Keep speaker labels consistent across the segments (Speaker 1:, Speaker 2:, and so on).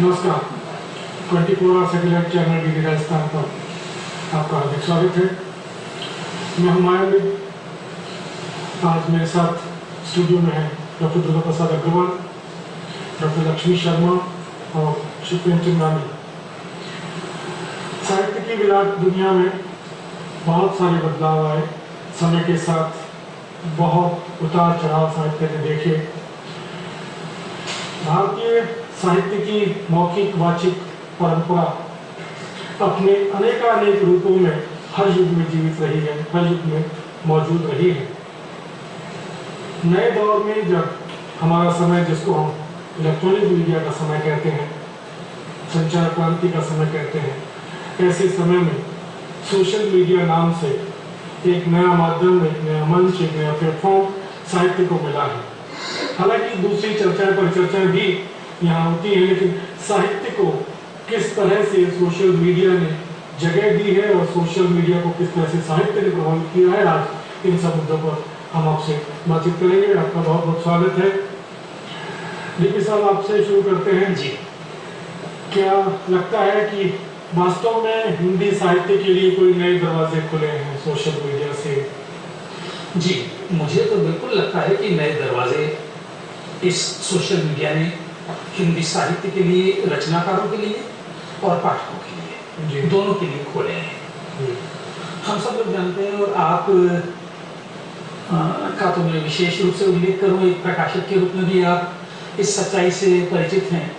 Speaker 1: नमस्कार, 24 hour satellite channel DD Rajasthan पर आपका हार्दिक स्वागत है। मैं हुमायूं। आज मेरे साथ स्टूडियो में है डॉक्टर दुर्गा प्रसाद अग्रवाल, डॉक्टर लक्ष्मी शर्मा और श्री प्रेमचंद गांधी। साहित्य की विराट दुनिया में बहुत सारे बदलाव आए। समय के साथ बहुत उतार चढ़ाव साहित्य ने देखे। भारतीय साहित्य की मौखिक वाचिक परंपरा अपने अनेकानेक रूपों में हर युग में जीवित रही है, हर युग में मौजूद रही है। नए दौर में जब हमारा समय, जिसको हम इलेक्ट्रॉनिक मीडिया का समय कहते हैं, संचार क्रांति का समय कहते हैं, ऐसे समय में सोशल मीडिया नाम से एक नया माध्यम, एक नया मंच, एक नया प्लेटफॉर्म साहित्य को मिला है। हालांकि दूसरी चर्चाएं परिचर्चाएं भी यहाँ होती हैं, लेकिन साहित्य को किस तरह से सोशल मीडिया ने जगह दी है और सोशल मीडिया को किस तरह से साहित्य ने प्रभावित किया है, आज इन सब मुद्दों पर हम आपसे बातचीत करेंगे। आपका बहुत बहुत स्वागत है। डीपी साहब, आपसे शुरू करते हैं।
Speaker 2: जी,
Speaker 1: क्या लगता है कि वास्तव में हिंदी साहित्य के लिए कोई नए दरवाजे खुले हैं सोशल मीडिया से?
Speaker 2: जी, मुझे तो बिल्कुल लगता है कि नए दरवाजे इस सोशल मीडिया ने हिंदी साहित्य के लिए, रचनाकारों के लिए और पाठकों के लिए, दोनों के लिए खोले हैं। हम सब लोग जानते हैं, और आप का तो मैं विशेष रूप से उल्लेख करूं, एक प्रकाशक के रूप में भी आप इस सच्चाई से परिचित हैं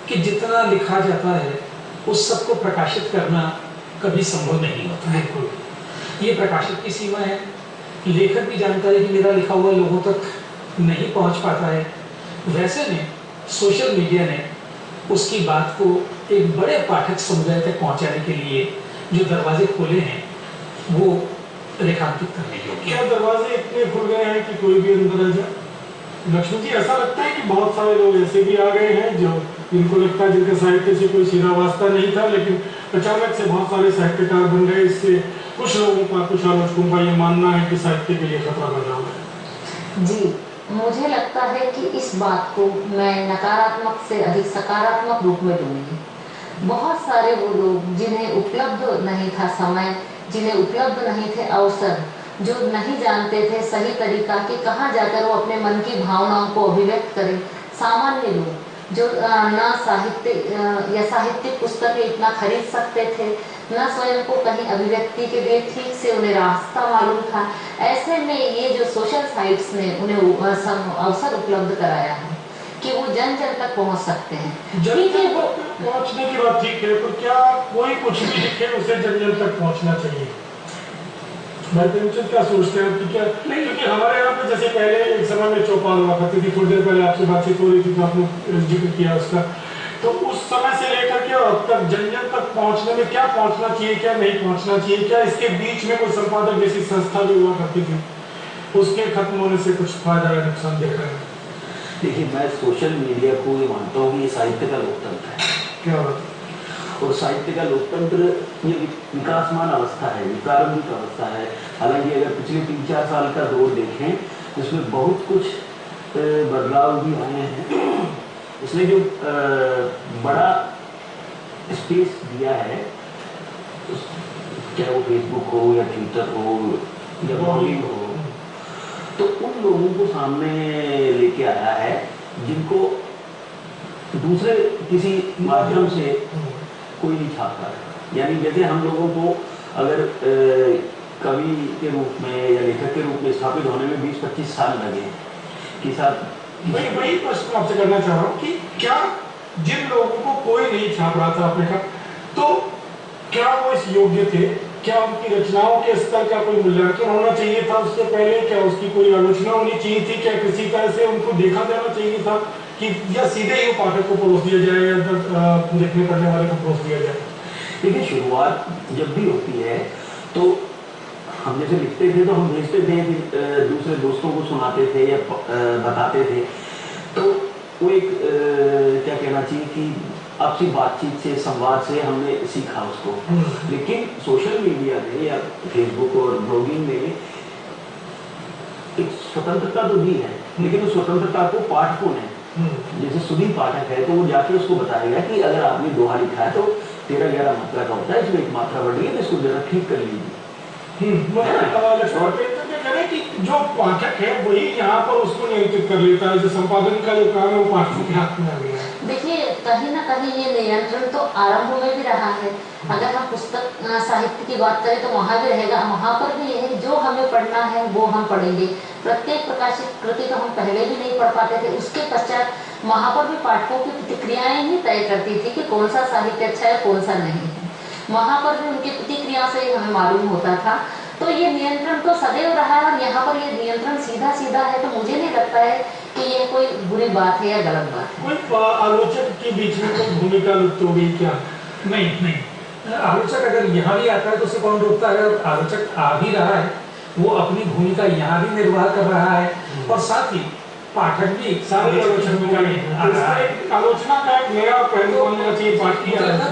Speaker 2: कि जितना लिखा जाता है उस सबको प्रकाशित करना कभी संभव नहीं होता है। ये प्रकाशक की सीमा है। लेखक भी जानता है कि मेरा लिखा हुआ लोगों तक नहीं पहुंच पाता है। वैसे में सोशल मीडिया ने उसकी बात को एक बड़े पाठक समुदाय तक पहुंचाने के लिए जो दरवाजे खोले हैं, वो रेखांकित करने योग्य।
Speaker 1: क्या दरवाजे इतने खुल गए हैं कि कोई भी अंदर आ जाए? लक्ष्मी जी, ऐसा लगता है कि बहुत सारे लोग ऐसे भी आ गए हैं जो इनको लगता है जिनके साहित्य से कोई सीधा वास्ता नहीं था, लेकिन अचानक से बहुत सारे साहित्यकार बन गए। इससे कुछ लोगों का, कुछ आलोचकों का ये मानना है कि साहित्य के लिए खतरा बना हुआ है।
Speaker 3: जी, मुझे लगता है कि इस बात को मैं नकारात्मक से अधिक सकारात्मक रूप में लूंगी। बहुत सारे वो लोग जिन्हें उपलब्ध नहीं था समय, जिन्हें उपलब्ध नहीं थे अवसर, जो नहीं जानते थे सही तरीका कि कहाँ जाकर वो अपने मन की भावनाओं को अभिव्यक्त करें, सामान्य लोग जो ना साहित्य या साहित्यिक पुस्तकें इतना खरीद सकते थे, न स्वयं को कहीं अभिव्यक्ति के लिए ठीक से उन्हें रास्ता मालूम था, ऐसे में ये जो सोशल साइट्स ने उन्हें अवसर उपलब्ध कराया है कि वो जन जन तक पहुंच सकते हैं।
Speaker 1: ठीक है, वो पहुंचने की बात ठीक है, पर क्या कोई कुछ भी लिखे उसे जन जन तक पहुंचना चाहिए? मैं प्रेमचंद क्या सोचते हैं कि क्या नहीं? क्योंकि हमारे यहाँ पे जैसे पहले एक समय में चौपाल हुआ करती थी, थोड़ी देर पहले आपसे बातचीत हो रही थी तो आपने जिक्र किया उसका, तो उस समय से लेकर के और अब तक जन जन तक पहुंचने में क्या पहुंचना चाहिए, क्या नहीं पहुंचना चाहिए, क्या इसके बीच में कोई संपादक जैसी संस्था जो हुआ करती थी उसके खत्म होने से कुछ फायदा या नुकसान देख रहे हैं?
Speaker 4: देखिए, मैं सोशल मीडिया को ये मानता हूँ कि ये साहित्य का लोकतंत्र है।
Speaker 1: क्या बात?
Speaker 4: और साहित्य का लोकतंत्र ये विकासमान अवस्था है, प्रारंभिक अवस्था है। हालांकि अगर पिछले 3-4 साल का दौर देखें, इसमें बहुत कुछ बदलाव भी आए हैं। इसने जो बड़ा स्पेस दिया है, चाहे वो फेसबुक हो या ट्विटर हो या ब्लॉगिंग हो, तो उन लोगों को सामने लेके आया है जिनको दूसरे किसी माध्यम से कोई नहीं छापता है। यानी जैसे हम लोगों को अगर कवि के रूप में या लेखक के रूप में स्थापित होने में 20-25 साल लगे कि साथ
Speaker 1: वही प्रश्न आपसे करना चाह रहा हूँ कि क्या जिन लोगों को कोई नहीं छाप रहा था अपने का, तो क्या वो इस योग्य थे? क्या उनकी रचनाओं के स्तर का कोई मूल्यांकन होना चाहिए था उससे पहले? क्या उसकी कोई आलोचना होनी चाहिए थी? क्या किसी तरह से उनको देखा जाना चाहिए था कि या सीधे ही पाठक को परोस दिया जाए या देखने पढ़ने वाले को परोस दिया जाए?
Speaker 4: देखिए, शुरुआत जब भी होती है तो हम जैसे लिखते थे तो हम भेजते थे, दूसरे दोस्तों को सुनाते थे या बताते थे, तो वो एक क्या कहना चाहिए कि आपसी बातचीत से, संवाद से हमने सीखा उसको। लेकिन सोशल मीडिया ने या फेसबुक और ब्लॉगिंग ने एक स्वतंत्रता तो दी है, लेकिन उस स्वतंत्रता को पाठकों ने जैसे सुदीप पाठक है तो वो जाके उसको बताएगा कि अगर आपने दोहा लिखा है तो 13-11 मात्रा का होता है, इसमें एक मात्रा बढ़ गई है तो इसको जरा ठीक कर लीजिए।
Speaker 1: कि जो पाठक है वही यहाँ पर उसको नियंत्रित कर लेता है, जो संपादन का जो काम है वो पाठक के हाथ में आ गया है।
Speaker 3: देखिए कहीं ना कहीं ये नियंत्रण तो आरंभ में भी रहा है। अगर हम पुस्तक साहित्य की बात करें तो वहाँ भी रहेगा, वहाँ पर भी है जो हमें पढ़ना है वो हम पढ़ेंगे। प्रत्येक प्रकाशित कृति तो हम पहले भी नहीं पढ़ पाते थे, उसके पश्चात वहाँ पर भी पाठकों की प्रतिक्रियाएं ही तय करती थी कि कौन सा साहित्य अच्छा है कौन सा नहीं है। वहाँ पर भी उनकी प्रतिक्रिया से ही हमें मालूम होता था। तो ये नियंत्रण तो सदैव रहा है और यहाँ पर ये नियंत्रण सीधा सीधा है, तो मुझे नहीं लगता है कि ये कोई बुरी बात है या गलत बात है।
Speaker 1: कोई आलोचक के बीच में कोई भूमिका लुप्त हो गई क्या?
Speaker 2: नहीं, आलोचक अगर यहाँ भी आता है तो उसे कौन रोकता है? अगर आलोचक आ भी रहा है वो अपनी भूमिका यहाँ भी निर्वाह कर रहा है और साथ ही पाठक भी
Speaker 1: सारे आलोचना का एक नया पहलू होना चाहिए।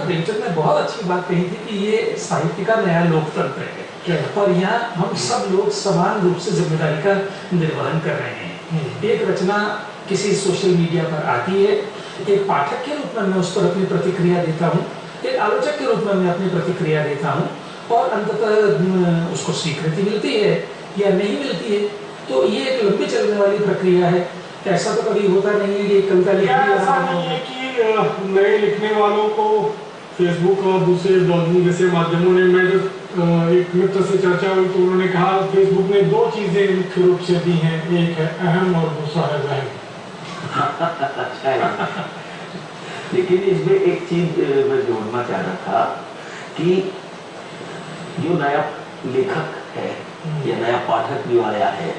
Speaker 2: प्रेमचंद ने बहुत अच्छी बात कही थी कि ये साहित्य का नया लोकतंत्र है और यहाँ हम सब लोग समान रूप से जिम्मेदारी का निर्वहन कर रहे हैं। एक रचना किसी सोशल मीडिया पर आती है, एक पाठक के रूप में मैं उस पर अपनी प्रतिक्रिया देता हूँ, एक आलोचक के रूप में मैं अपनी प्रतिक्रिया देता हूँ और अंततः उसको स्वीकृति मिलती है या नहीं मिलती है। तो ये एक लंबी चलने वाली प्रक्रिया है। ऐसा तो कभी होता नहीं है कि कविता लिखी
Speaker 1: ऐसा नहीं है कि नए लिखने वालों को फेसबुक और दूसरे ब्लॉगिंग जैसे माध्यमों ने, मैं जो एक मित्र से चर्चा हुई तो उन्होंने कहा फेसबुक ने दो चीजें मुख्य रूप से दी हैं, एक है अहम और दूसरा है वहम।
Speaker 4: अच्छा है। लेकिन इसमें एक चीज मैं जोड़ना चाह रहा था कि जो नया लेखक है या नया पाठक जो आया है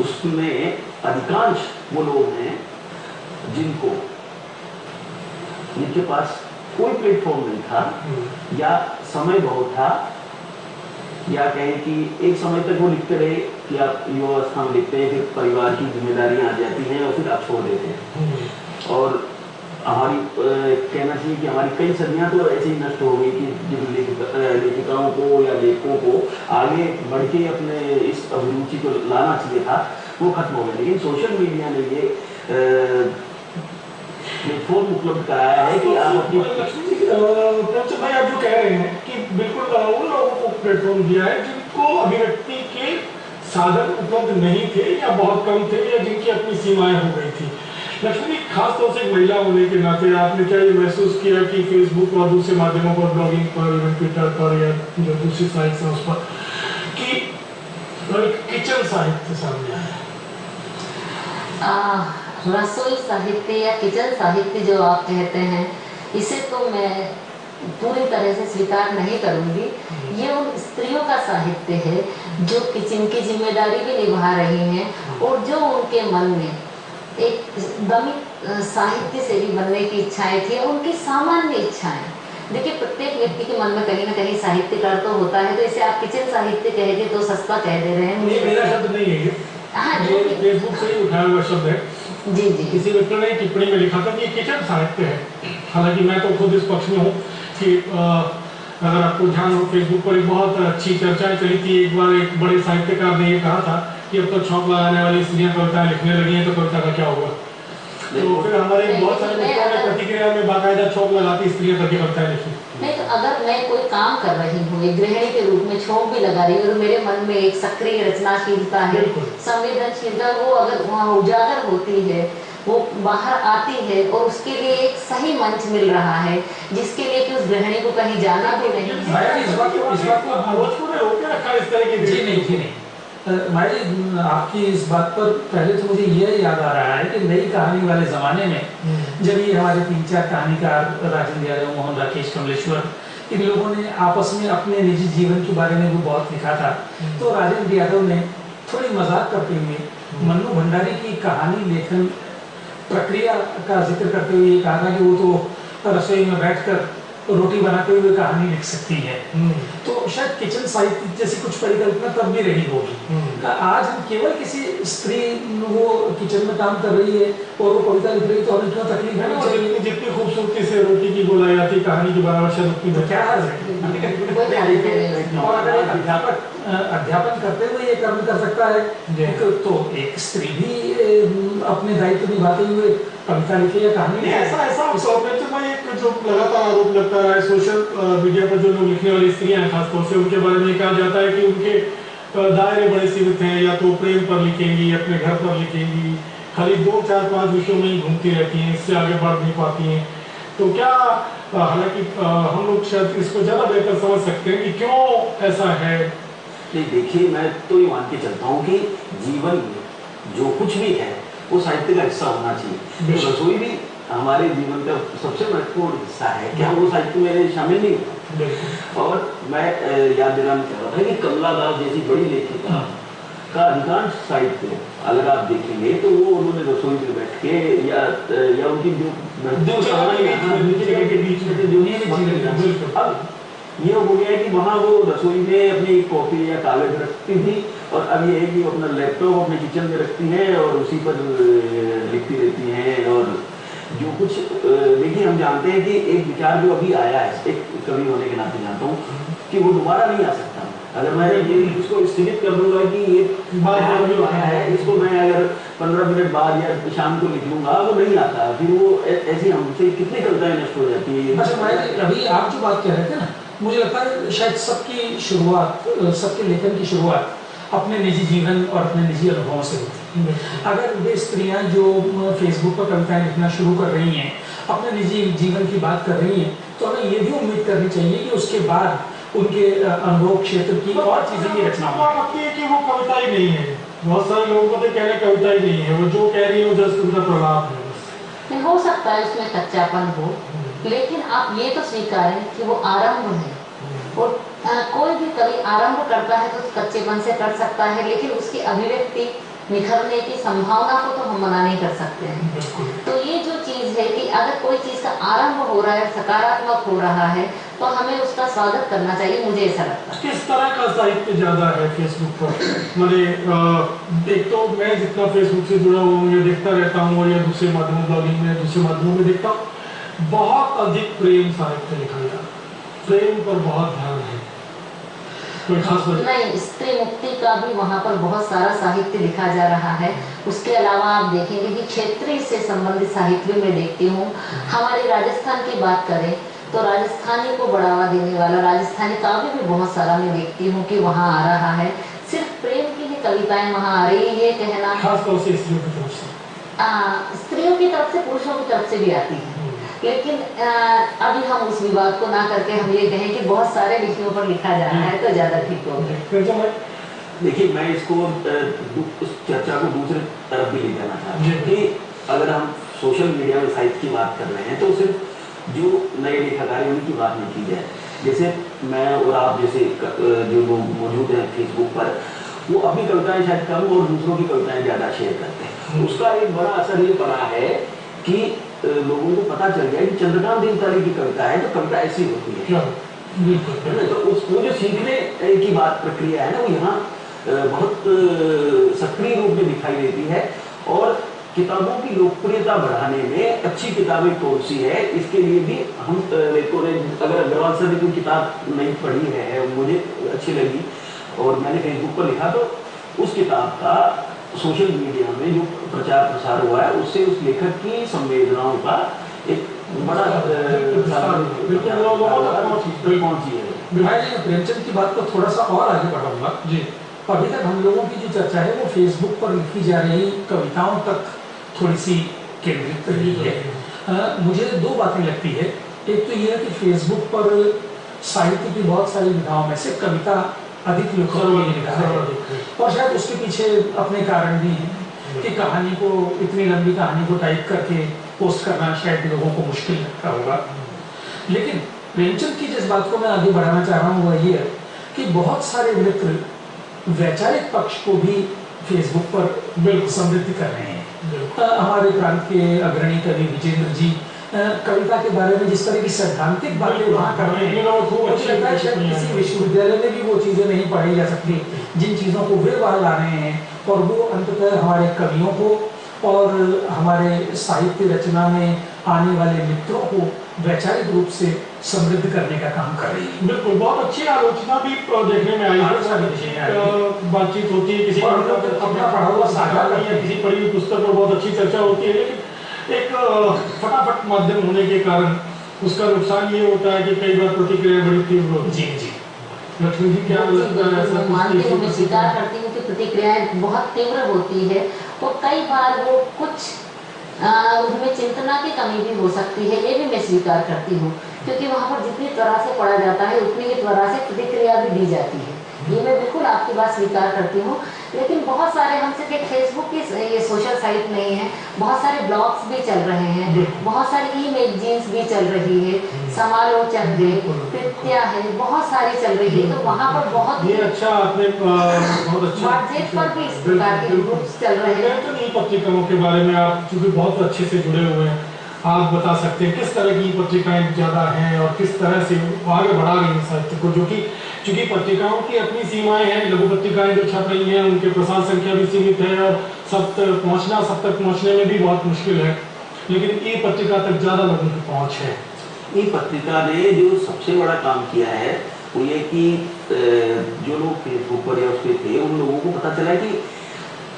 Speaker 4: उसमें अधिकांश वो लोग हैं जिनके पास कोई प्लेटफॉर्म नहीं था या समय बहुत था, या कहें कि एक समय तक वो लिखते रहे कि आप युवावस्था में लिखते हैं, फिर परिवार की जिम्मेदारियां आ जाती हैं और फिर आप छोड़ देते हैं। और हमारी कहना चाहिए कि हमारी कई सदियां तो ऐसे ही नष्ट हो गई कि जिन लेखिकाओं को या लेखकों को आगे बढ़ के अपने इस अभिरुचि को लाना चाहिए था वो खत्म हो गया। लेकिन सोशल मीडिया ने ये प्लेटफॉर्म उपलब्ध कराया है कि आप अपनी
Speaker 1: प्रेमचंद भाई आप जो कह रहे हैं कि बिल्कुल उन लोगों को प्लेटफॉर्म दिया है जिनको अभिव्यक्ति के साधन उपलब्ध नहीं थे या बहुत कम थे या जिनकी अपनी सीमाएं हो गई थी। लक्ष्मी, खास तौर से एक महिला होने के नाते आपने क्या ये महसूस किया कि फेसबुक और दूसरे माध्यमों पर, ब्लॉगिंग पर, ट्विटर पर या जो दूसरी साइट्स हैं उस पर कि किचन साहित्य सामने आया?
Speaker 3: रसोई साहित्य या किचन साहित्य जो आप कहते हैं इसे तो मैं पूरी तरह से स्वीकार नहीं करूंगी। ये उन स्त्रियों का साहित्य है जो किचन की जिम्मेदारी भी निभा रही हैं और जो उनके मन में एक दमित साहित्य से भी बनने की इच्छाएं थी, उनकी सामान्य इच्छाएं। देखिए प्रत्येक व्यक्ति के मन में कहीं ना कहीं साहित्यकार तो होता है, तो इसे आप किचन साहित्य कहेंगे तो सस्ता कह दे रहे हैं।
Speaker 1: ये मेरा शब्द नहीं है, ये फेसबुक से ही उठाया हुआ शब्द है।
Speaker 3: जी जी,
Speaker 1: किसी मित्र ने टिप्पणी में लिखा था कि ये किचन साहित्य है। हालांकि मैं तो खुद इस पक्ष में हूँ कि अगर आपको ध्यान हो फेसबुक पर एक बहुत अच्छी चर्चाएं चली थी। एक बार एक बड़े साहित्यकार ने ये कहा था कि अब तो छौंक लगाने वाली स्त्रियां कविताएं लिखने लगी हैं तो कविता का क्या होगा। तो फिर हमारे बहुत सारे मित्रों ने प्रतिक्रिया में बाकायदा छौंक लगाती स्त्रियां करके कविताएं लिखी।
Speaker 3: नहीं तो अगर मैं कोई काम कर रही हूँ, एक गृहिणी के रूप में छौंक भी लगा रही हूँ और मेरे मन में एक सक्रिय रचनाशीलता है, संवेदनशीलता, वो अगर वहाँ उजागर होती है, वो बाहर आती है और उसके लिए एक सही मंच मिल रहा है जिसके लिए कि उस गृहिणी को कहीं जाना भी नहीं है।
Speaker 2: इस बात को
Speaker 1: रोके रखा इस तरह की
Speaker 2: जी नहीं भाई, आपकी इस बात पर पहले तो मुझे यह याद आ रहा है कि नई कहानी वाले जमाने में जब ये हमारे 3-4 कहानीकार राजेंद्र यादव, मोहन राकेश, कमलेश्वर, इन लोगों ने आपस में अपने निजी जीवन के बारे में भी बहुत लिखा था, तो राजेंद्र यादव ने थोड़ी मजाक करते हुए मन्नू भंडारी की कहानी लेखन प्रक्रिया का जिक्र करते हुए कहा था कि वो तो रसोई में बैठकर रोटी बनाते हुए कहानी लिख सकती है। तो शायद किचन साहित्य जैसी कुछ परिकल्पना तब भी रही होगी। आज हम केवल किसी स्त्री वो किचन में काम कर रही है और वो कविता लिख रही है तो हमें क्यों तकलीफ है?
Speaker 1: जितनी खूबसूरती से रोटी की गोलाई आती कहानी के बराबर शायद उतनी
Speaker 2: तो क्या हर्ज है? और अगर एक अध्यापन करते हुए ये कर्म कर सकता है तो एक स्त्री भी अपने दायित्व निभाते हुए कविता लिखी या कहानी
Speaker 1: नहीं,
Speaker 2: लिखी?
Speaker 1: ऐसा ऐसा प्रेमचंद भाई एक जो लगातार आरोप लगता रहा है सोशल मीडिया पर, जो लोग लिखने वाली स्त्रियां हैं खासतौर से, उनके बारे में कहा जाता है कि उनके दायरे बड़े सीमित हैं, या तो प्रेम पर लिखेंगी, अपने घर पर लिखेंगी, खाली 2 4 5 विषयों में ही घूमती रहती हैं, इससे आगे बढ़ नहीं पाती हैं। तो क्या हालांकि हम लोग शायद इसको ज़्यादा बेहतर समझ सकते हैं कि क्यों ऐसा है।
Speaker 4: नहीं, देखिए, मैं तो ये मान के चलता हूँ कि जीवन में जो कुछ भी है वो साहित्य का हिस्सा होना चाहिए। तो रसोई भी हमारे जीवन का सबसे महत्वपूर्ण हिस्सा है, क्या वो साहित्य में शामिल नहीं होता? और मैं याद दिलाना चाह रहा था कि कमला दास जैसी बड़ी लेखिका का अधिकांश साहित्य अगर आप देखेंगे तो वो उन्होंने रसोई में बैठ के या उनकी जो अब ये हो गया है कि वहाँ वो रसोई में अपनी कॉपी या कागज रखती थी, और अब ये है कि वो अपना लैपटॉप अपने किचन में रखती हैं और उसी पर लिखती रहती हैं। और जो कुछ देखिए, हम जानते हैं कि एक विचार जो अभी आया है, एक कवि होने के नाते जानता हूँ कि वो दोबारा नहीं आ सकता। अगर मैं ये इसको स्थगित कर दूंगा कि ये बात जो आया है इसको मैं अगर 15 मिनट बाद या शाम को लिख लूंगा, वो नहीं आता, फिर वो ऐसी हमसे कितनी कविताएं नष्ट हो जाती है।
Speaker 2: अच्छा भाई, अभी आप जो बात कह रहे थे ना, मुझे लगता है शायद सबकी शुरुआत, सबके लेखन की शुरुआत अपने निजी जीवन और अपने निजी अनुभवों से होती है। अगर वे स्त्रियां जो फेसबुक पर कविताएं लिखना शुरू कर रही हैं, अपने निजी जीवन की बात कर रही हैं, तो हमें ये भी उम्मीद करनी चाहिए कि उसके बाद उनके अनुभव क्षेत्र की और चीजें की रचना
Speaker 1: होती है कि वो कविता ही नहीं है। बहुत सारे लोगों को तो कहना कविता ही नहीं है, वो जो कह रही है वो जस्ट उनका प्रलाप है।
Speaker 3: नहीं, हो सकता है उसमें कच्चापन हो, लेकिन आप ये तो स्वीकारें कि वो आरंभ है। और कोई भी कवि आरंभ करता है तो कच्चेपन से कर सकता है, लेकिन उसकी अभिव्यक्ति निखरने की संभावना को तो हम मना नहीं कर सकते हैं। तो ये जो चीज है कि अगर कोई चीज का आरंभ हो रहा है, सकारात्मक हो रहा है, तो हमें उसका स्वागत करना चाहिए, मुझे ऐसा लगता है।
Speaker 1: किस तरह का साहित्य ज्यादा है फेसबुक पर? मैंने एक तो मैं जितना फेसबुक से जुड़ा हूँ या देखता रहता हूँ, या दूसरे माध्यमों, ब्लॉगिंग में दूसरे माध्यमों में देखता हूँ, बहुत अधिक प्रेम साहित्य लिखा गया, प्रेम पर बहुत ध्यान है। कोई खास वजह
Speaker 3: नहीं, स्त्री मुक्ति का भी वहाँ पर बहुत सारा साहित्य लिखा जा रहा है। उसके अलावा आप देखेंगे कि क्षेत्रीय से संबंधित साहित्य में देखती हूँ। हमारे राजस्थान की बात करें तो राजस्थानी को बढ़ावा देने वाला राजस्थानी काव्य भी बहुत सारा मैं देखती हूँ कि वहाँ आ रहा है। सिर्फ प्रेम की ही कविताएं वहाँ आ रही है, ये कहना
Speaker 1: खासतौर से स्त्रियों की तरफ से,
Speaker 3: स्त्रियों की तरफ से, पुरुषों की तरफ से भी आती है। लेकिन अभी हम उस विवाद को ना करके हम ये कहें कि बहुत सारे विषयों पर लिखा जा रहा है तो ज्यादा ठीक होगा।
Speaker 4: देखिए, मैं इसको उस चर्चा को दूसरे तरफ भी ले जाना चाहता हूँ कि अगर हम सोशल मीडिया में साहित्य की बात कर रहे हैं तो सिर्फ जो नए लेखकार हैं उनकी बात नहीं की जाए। जैसे मैं और आप जैसे जो लोग मौजूद हैं फेसबुक पर, वो अपनी कविताएं शायद कम और दूसरों की कविताएं ज़्यादा शेयर करते हैं। उसका एक बड़ा असर ये पड़ा है कि लोगों को पता चल गया कि चंद्रकांत देवताली की कविता है तो कविता ऐसी होती है। तो वो जो सीखने की बात प्रक्रिया है ना, वो यहाँ बहुत सक्रिय रूप में दिखाई देती है। और किताबों की लोकप्रियता बढ़ाने में अच्छी किताबें कौन सी है, इसके लिए भी हम लेखकों ने, अगर अग्रवाल सर ने कोई किताब नहीं पढ़ी है, मुझे अच्छी लगी और मैंने फेसबुक पर लिखा, तो उस किताब का सोशल मीडिया में जो प्रचार प्रसार हुआ है उससे उस लेखक की संवेदनाओं का एक बड़ा
Speaker 2: प्रेमचंद की बात को थोड़ा सा और आगे बढ़ाऊंगा जी। अभी तक हम लोगों की जो चर्चा है वो फेसबुक पर लिखी जा रही कविताओं तक थोड़ी सी केंद्रित रही है। मुझे दो बातें लगती है। एक तो यह है कि फेसबुक पर साहित्य की बहुत सारी विधाओं में से कविता अधिक लोकप्रिय लिखा है, और शायद उसके पीछे अपने कारण भी हैं कि कहानी को, इतनी लंबी कहानी को टाइप करके पोस्ट करना शायद लोगों को मुश्किल लगता होगा। लेकिन प्रेमचंद की जिस बात को मैं आगे बढ़ाना चाह रहा हूँ वह ये है कि बहुत सारे मित्र वैचारिक पक्ष को भी फेसबुक पर बिल्कुल समृद्ध कर रहे हैं। हमारे प्रांत के अग्रणी कवि विजेंद्र जी कविता के बारे में जिस तरह की सैद्धांतिक बातें वहाँ कर रहे हैं, शायद किसी विश्वविद्यालय में भी वो चीजें नहीं पढ़ाई जा सकती जिन चीजों को वे वहाँ ला रहे हैं, और वो अंततः हमारे कवियों को और हमारे साहित्य रचना में आने वाले मित्रों को वैचारिक रूप से समृद्ध करने का काम कर रही है।
Speaker 1: बिल्कुल, बहुत अच्छी आलोचना भी देखने में आई है। बातचीत होती है, किसी अपना पढ़ा हुआ साझा या किसी पढ़ी हुई पुस्तक पर बहुत अच्छी चर्चा होती है, लेकिन एक फटाफट माध्यम होने के कारण उसका नुकसान ये होता है कि कई बार प्रतिक्रिया बड़ी तीव्र होती है।
Speaker 2: जी
Speaker 1: लक्ष्मी जी क्या लगता है ऐसा
Speaker 3: मैं मानती हूँ, मैं स्वीकार करती हूँ कि प्रतिक्रियाएं बहुत तीव्र होती है और कई बार वो कुछ उनमें चिंतना की कमी भी हो सकती है, ये भी मैं स्वीकार करती हूँ, क्योंकि वहाँ पर जितनी त्वरा से पढ़ा जाता है उतनी ही त्वरा से प्रतिक्रिया भी दी जाती है। ये मैं बिल्कुल आपकी बात स्वीकार करती हूँ। लेकिन बहुत सारे हम सिर्फ एक फेसबुक की ये सोशल साइट नहीं है, बहुत सारे ब्लॉग्स भी चल रहे हैं, बहुत सारी ई मैगजीन्स भी चल रही है, समालोचन है, कृत्या है, बहुत सारी चल रही है। तो वहाँ पर बहुत
Speaker 1: ये अच्छा आपने बहुत अच्छा
Speaker 3: व्हाट्सएप पर भी इस प्रकार के ग्रुप्स चल रहे हैं।
Speaker 1: तो नई पत्रिकाओं के बारे में आप चूंकि बहुत अच्छे से जुड़े हुए हैं, आप बता सकते हैं किस तरह की पत्रिकाएं ज़्यादा हैं और किस तरह से आगे बढ़ा रही हैं साहित्य को, जो कि चूंकि पत्रिकाओं की अपनी सीमाएं हैं, लघु पत्रिकाएं जो छप रही हैं उनके प्रसार संख्या भी सीमित है और सब तक पहुंचने में भी बहुत मुश्किल है, लेकिन ई पत्रिका तक ज़्यादा लोगों की पहुँच है।
Speaker 4: ई पत्रिका ने जो सबसे बड़ा काम किया है वो ये कि जो लोग फेसबुक पर या उस पर थे उन लोगों को पता चला कि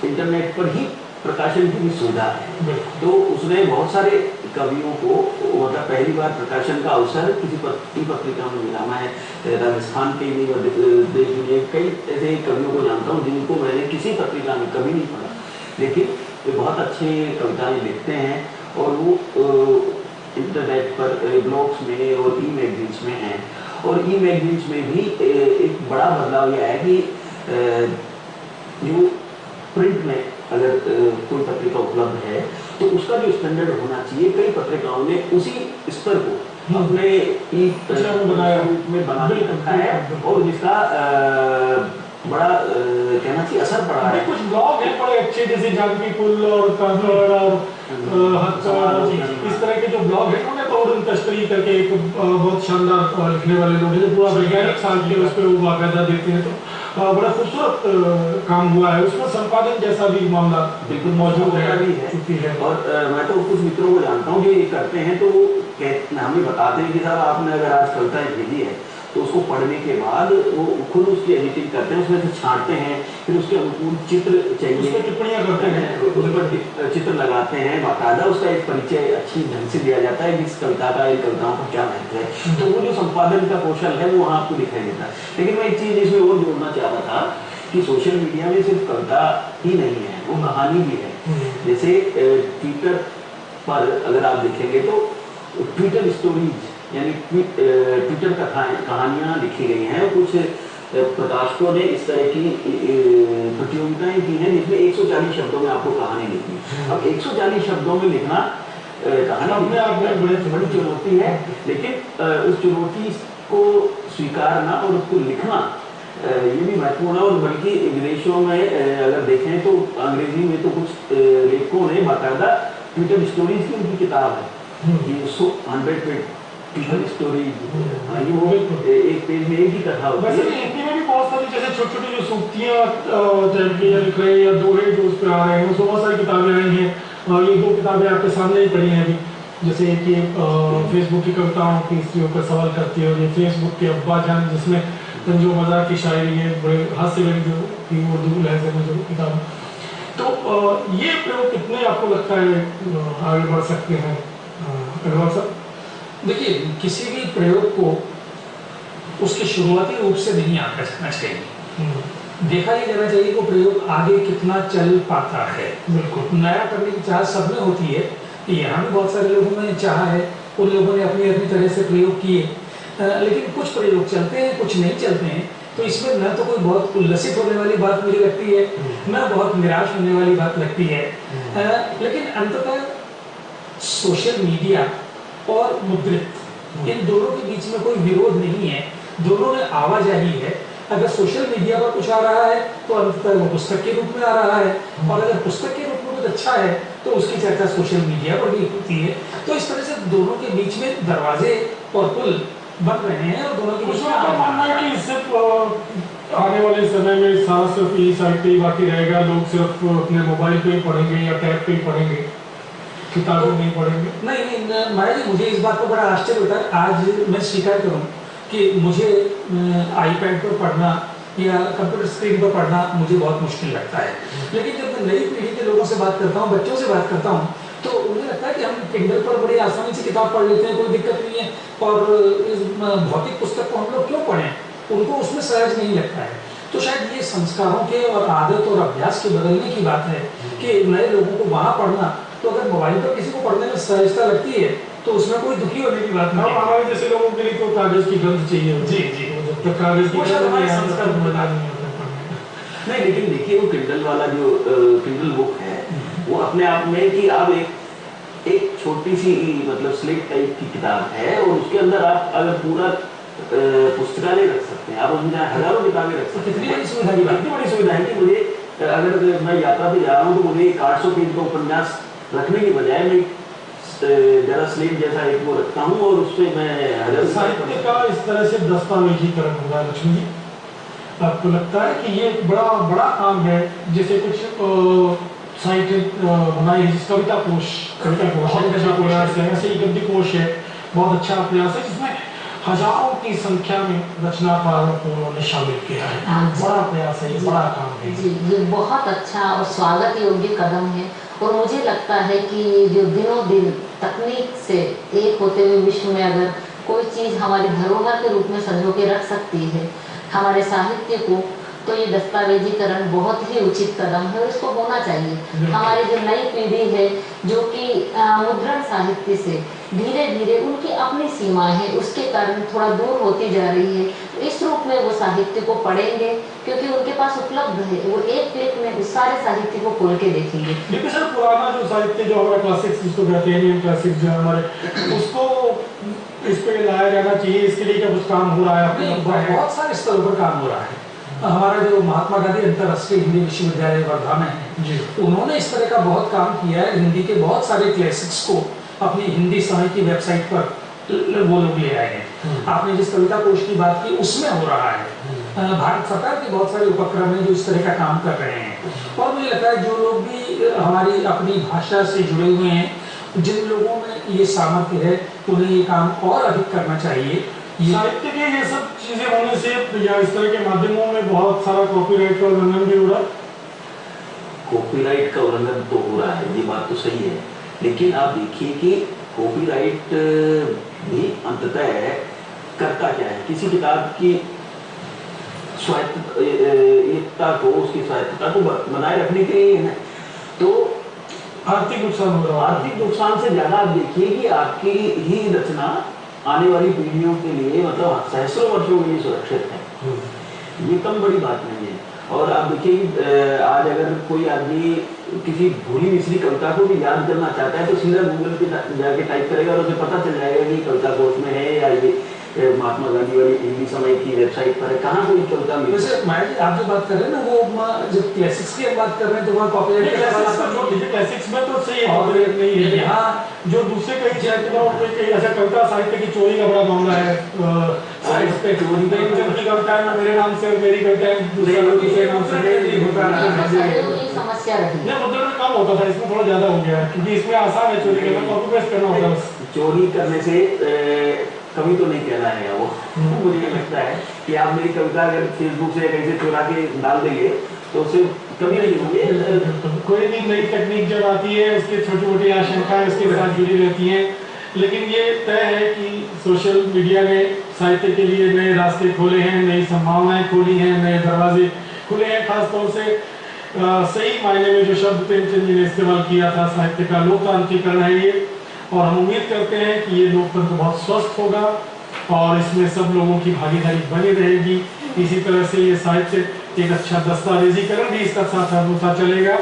Speaker 4: इंटरनेट पर ही प्रकाशन की भी सुविधा है। तो उसने बहुत सारे कवियों को मतलब पहली बार प्रकाशन का अवसर किसी पत्रिका में मिला। मैं राजस्थान के देश दुनिया कई ऐसे कवियों को जानता हूँ जिनको मैंने किसी पत्रिका में कभी नहीं पढ़ा, लेकिन वे बहुत अच्छे कविताएं लिखते हैं और वो इंटरनेट पर ब्लॉग्स में और ई मैगजीन्स में हैं। और ई मैगजीन्स में भी एक बड़ा बदलाव यह है कि जो प्रिंट में अगर कोई पत्रिका उपलब्ध है तो उसका जो स्टैंडर्ड होना चाहिए, कई पत्रिकाओं ने उसी स्तर को अपने रूप में बना के रखा है और जिसका बड़ा कहना चाहिए असर पड़ा है।
Speaker 1: कुछ ब्लॉग हैं बड़े अच्छे, जैसे जानकी पुल और कांकड़ और इस तरह के जो ब्लॉग हैं उन्होंने तोड़ तश्तरी करके एक बहुत शानदार लिखने वाले लोग हैं जो पूरा वैज्ञानिक साल के उस पर वो बाकायदा देते हैं, तो बड़ा खूबसूरत काम हुआ है। उसमें संपादन जैसा भी मामला
Speaker 4: बिल्कुल
Speaker 1: मौजूद है।
Speaker 4: और मैं तो कुछ मित्रों को जानता हूँ जो ये करते हैं, तो वो हमें बताते हैं कि साहब आपने अगर आज कविताएं भेजी है तो उसको पढ़ने के बाद वो खुद उसकी एडिटिंग करते हैं, उसमें से छांटते हैं, फिर उसके अनुकूल चित्र चाहिए,
Speaker 1: टिप्पणियां करते हैं,
Speaker 4: उस पर चित्र लगाते हैं, बाकायदा उसका एक परिचय अच्छी ढंग से दिया जाता है कि इस कविता का, इन कविताओं का क्या महत्व है। तो वो जो संपादन का कौशल है वो वहाँ आपको दिखाई देता है। लेकिन मैं एक चीज़ इसमें और जोड़ना चाह रहा था कि सोशल मीडिया में सिर्फ कविता ही नहीं है, वो कहानी भी है। जैसे ट्विटर पर अगर आप देखेंगे तो ट्विटर स्टोरीज यानी ट्विटर कहानियाँ लिखी गई हैं। कुछ प्रकाशकों ने इस तरह की प्रतियोगिताएं की हैं जिसमें 140 शब्दों में आपको कहानी लिखनी। अब 140 शब्दों में लिखना कहानी अपने आप में बड़ी चुनौती है, लेकिन उस चुनौती को स्वीकारना और उसको लिखना ये भी महत्वपूर्ण है। और बल्कि विदेशों में अगर देखें तो अंग्रेजी में तो कुछ लेखकों ने बाकायदा ट्विटर स्टोरीज की उनकी किताब है, ये 100 ट्विटर स्टोरीज, ये वो एक पेज में एक ही कथा होती है।
Speaker 1: हिंदी में भी बहुत सारी जैसे छोटी छोटी जो सूक्तियाँ लिख रहे हैं या दोहे जो उस पर आ रहे हैं, उसमें बहुत सारी किताबें आई हैं। ये दो किताबें आपके सामने ही पढ़ी हैं अभी, जैसे कि फेसबुक की कविताओं की स्त्रियों का सवाल करती है और ये फेसबुक के अब्बा जान जिसमें तंजो मज़ाक की शायरी है, बड़े हास्य वाली जो थी उर्दू लहजे में जो किताब। तो ये प्रयोग कितने आपको लगता है आगे बढ़ सकते हैं अग्रवाल साहब?
Speaker 2: देखिए, किसी भी प्रयोग को उसके शुरुआती रूप से नहीं आकर जाना चाहिए। देखा ही जाना चाहिए कि प्रयोग आगे कितना चल पाता है।
Speaker 1: बिल्कुल
Speaker 2: नया करने की चाह सब में होती है, कि यहाँ भी बहुत सारे लोगों ने चाहा है, उन लोगों ने अपनी अपनी तरह से प्रयोग किए, लेकिन कुछ प्रयोग चलते हैं, कुछ नहीं चलते हैं। तो इसमें न तो कोई बहुत उल्लसित होने वाली बात मुझे लगती है, न बहुत निराश होने वाली बात लगती है। लेकिन अंततः सोशल मीडिया और मुद्रित इन दोनों के बीच में कोई विरोध नहीं है, दोनों में आवाजाही है। अगर सोशल मीडिया पर कुछ आ रहा है तो अंततः वो पुस्तक के रूप में आ रहा है, और अगर पुस्तक के रूप में कुछ अच्छा है तो उसकी चर्चा सोशल मीडिया पर भी होती है। तो इस तरह से दोनों के बीच में दरवाजे और पुल बन रहे हैं और दोनों के बीच में
Speaker 1: मानना है कि सिर्फ आने वाले समय में सारा सिर्फ ई साहित्य ही बाकी रहेगा, लोग सिर्फ अपने मोबाइल पे ही पढ़ेंगे या टैब पे ही पढ़ेंगे, किताबें नहीं पढ़ेंगे?
Speaker 2: नहीं महाराज जी, मुझे इस बात पर बड़ा आश्चर्य होता है। आज मैं स्वीकार करूं कि मुझे आईपैड पर पढ़ना या कंप्यूटर स्क्रीन पर पढ़ना मुझे बहुत मुश्किल लगता है। लेकिन जब मैं नई पीढ़ी के लोगों से बात करता हूं, बच्चों से बात करता हूं, तो मुझे लगता है कि किंडल पर बड़ी आसानी से किताब पढ़ लेते हैं, कोई दिक्कत नहीं है, और इस भौतिक पुस्तक को हम लोग क्यों पढ़ें, उनको उसमें सहज नहीं लगता है। तो शायद ये संस्कारों के और आदत और अभ्यास के बदलने की बात है कि नए लोगों को वहाँ पढ़ना, तो अगर मोबाइल पर किसी को पढ़ने में सहजता लगती है तो उसमें कोई दुखी होने की बात नहीं है।
Speaker 1: हमारे जैसे लोगों के लिए तो कागज की गंध चाहिए।
Speaker 2: जी जी,
Speaker 1: जब तक कागज की
Speaker 2: वो शायद
Speaker 1: गंध
Speaker 2: हमारे
Speaker 1: नहीं आती,
Speaker 2: संस्कार
Speaker 1: तब
Speaker 2: में
Speaker 1: मजा नहीं आता पढ़ने में।
Speaker 4: नहीं, लेकिन देखिए वो किंडल वाला जो किंडल बुक है वो अपने आप में कि आप एक छोटी सी मतलब स्लेट टाइप की किताब है, और उसके अंदर आप अगर पूरा पुस्तकालय रख सकते हैं, आप उसमें हजारों किताबें रख सकते हैं।
Speaker 2: कितनी बड़ी सुविधा की बात।
Speaker 4: कितनी बड़ी सुविधा है कि मुझे अगर मैं यात्रा पे जा रहा हूँ तो मुझे 800 पेज का उपन्यास रखने की बजाय मैं जरा स्लेट जैसा एक वो रखता हूँ और उससे मैं हजारों
Speaker 1: साहित्य का इस तरह से दस्तावेजीकरण हो रहा है लक्ष्मी जी, आपको लगता है कि ये बड़ा बड़ा काम है? जैसे कुछ साहित्य बनाई है, जिस कविता कोश बहुत अच्छा प्रयास है, ऐसे ही गद्य कोश है, बहुत अच्छा प्रयास है, जिसमें हजारों की संख्या में रचनाकारों को उन्होंने शामिल किया है। बड़ा प्रयास है, ये बड़ा काम है
Speaker 3: जी, ये बहुत अच्छा और स्वागत योग्य कदम है। और मुझे लगता है कि जो दिनों दिन तकनीक से एक होते हुए विश्व में अगर कोई चीज़ हमारी धरोहर के रूप में संजो के रख सकती है हमारे साहित्य को, तो ये दस्तावेजीकरण बहुत ही उचित कदम है और इसको होना चाहिए। हमारी जो नई पीढ़ी है जो कि मुद्रण साहित्य से धीरे धीरे उनकी अपनी सीमाएं हैं, उसके कारण थोड़ा दूर होती जा रही है। तो इस रूप में वो साहित्य को पढ़ेंगे क्योंकि उनके पास उपलब्ध है, वो एक क्लिक में उस सारे साहित्य को खोल के देखेंगे।
Speaker 1: लेकिन सर पुराना जो साहित्य जो हमारा क्लासिक्स जिसको कहते हैं, इंडियन क्लासिक्स जो हमारे, उसको इस पे लाया जाना चाहिए। इसके लिए क्या कुछ काम हो रहा है?
Speaker 2: नहीं, बहुत सारे स्तरों पर काम हो रहा है। हमारा जो महात्मा गांधी अंतर्राष्ट्रीय हिंदी विश्वविद्यालय वर्धा में है जी, उन्होंने इस तरह का बहुत काम किया है। हिंदी के बहुत सारे क्लासिक्स को अपनी हिंदी समय की वेबसाइट पर वो लोग ले आए हैं। आपने जिस कविता कोश की बात की उसमें हो रहा है। भारत सरकार के बहुत सारे उपक्रम हैं जो इस तरह का काम कर रहे हैं। और मुझे लगता है जो लोग भी हमारी अपनी भाषा से जुड़े हुए हैं, जिन लोगों में ये सामर्थ्य है, उन्हें ये काम और अधिक करना चाहिए।
Speaker 1: साहित्य के ये सब चीजें होने से या इस तरह के माध्यमों में बहुत सारा कॉपीराइट का उल्लंघन भी हो रहा है।
Speaker 4: कॉपीराइट का उल्लंघन तो हो रहा है, ये बात तो सही है, लेकिन आप देखिए कि कॉपीराइट भी अंततः करता क्या है, किसी किताब की स्वायत्तता को, उसकी स्वायत्तता को बनाए रखने के लिए है। तो
Speaker 1: आर्थिक नुकसान हो रहा है।
Speaker 4: आर्थिक नुकसान से ज्यादा आप देखिए कि आपकी ही रचना आने वाली पीढ़ियों के लिए मतलब सहस्रों वर्षों के लिए सुरक्षित है, ये कम बड़ी बात नहीं है। और आप देखिए आज अगर कोई आदमी किसी भूली मिसरी कविता को भी याद करना चाहता है तो सीधा गूगल पे जाके टाइप करेगा और उसे पता चल जाएगा कि कविता कोश में है या ये महात्मा गांधी वाली हिंदी समय की वेबसाइट पर है, कहाँ कोई कविता मिली।
Speaker 2: वैसे माया जी आप जो बात कर रहे हैं ना, वो जब क्लासिक्स की बात कर रहे हैं तो वहाँ कॉपीराइट
Speaker 1: क्लासिक्स में तो सही कॉपीराइट नहीं है। यहाँ जो दूसरे कई ऐसा कविता साहित्य की चोरी का बड़ा मामला है। साहित्य चोरी की कविता है मेरे नाम से, मेरी कविता दूसरे नाम से
Speaker 3: समस्या रही
Speaker 1: नहीं, मुद्दे में कम होता था, इसमें थोड़ा ज्यादा हो गया है क्योंकि इसमें आसान है चोरी करना, कॉपी पेस्ट करना होता है।
Speaker 4: चोरी करने से कभी तो नहीं कहना है वो। मुझे ये लगता है कि आप मेरी कविता अगर फेसबुक से कहीं से चुरा के डाल देंगे तो उससे कभी नहीं होंगे।
Speaker 1: कोई भी नई तकनीक जब आती है उसकी छोटी मोटी आशंकाएं उसके साथ जुड़ी रहती हैं, लेकिन ये तय है कि सोशल मीडिया ने साहित्य के लिए नए रास्ते खोले हैं, नई संभावनाएं खोली हैं, नए दरवाजे खुले हैं। खासतौर से सही मायने में जो शब्द प्रेमचंद जी ने इस्तेमाल किया था, साहित्य का लोकतांत्रिकरण है ये, और हम उम्मीद करते हैं कि ये लोकतंत्र बहुत स्वस्थ होगा और इसमें सब लोगों की भागीदारी बनी रहेगी। इसी तरह से ये साहित्य एक अच्छा दस्तावेजीकरण भी इसका साथ होता चलेगा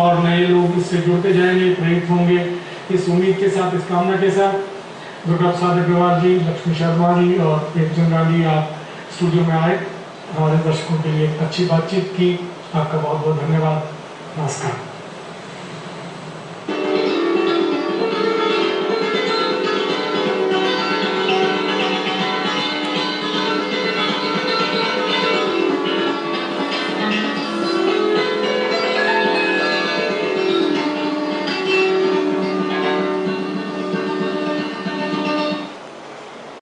Speaker 1: और नए लोग इससे जुड़ते जाएंगे, प्रेरित होंगे। इस उम्मीद के साथ, इस कामना के साथ डॉक्टर प्रसाद अग्रवाल जी, लक्ष्मी शर्मा जी और प्रेमचंद गांधी आप स्टूडियो में आए, हमारे दर्शकों के लिए एक अच्छी बातचीत की। आपका बहुत बहुत धन्यवाद। नमस्कार।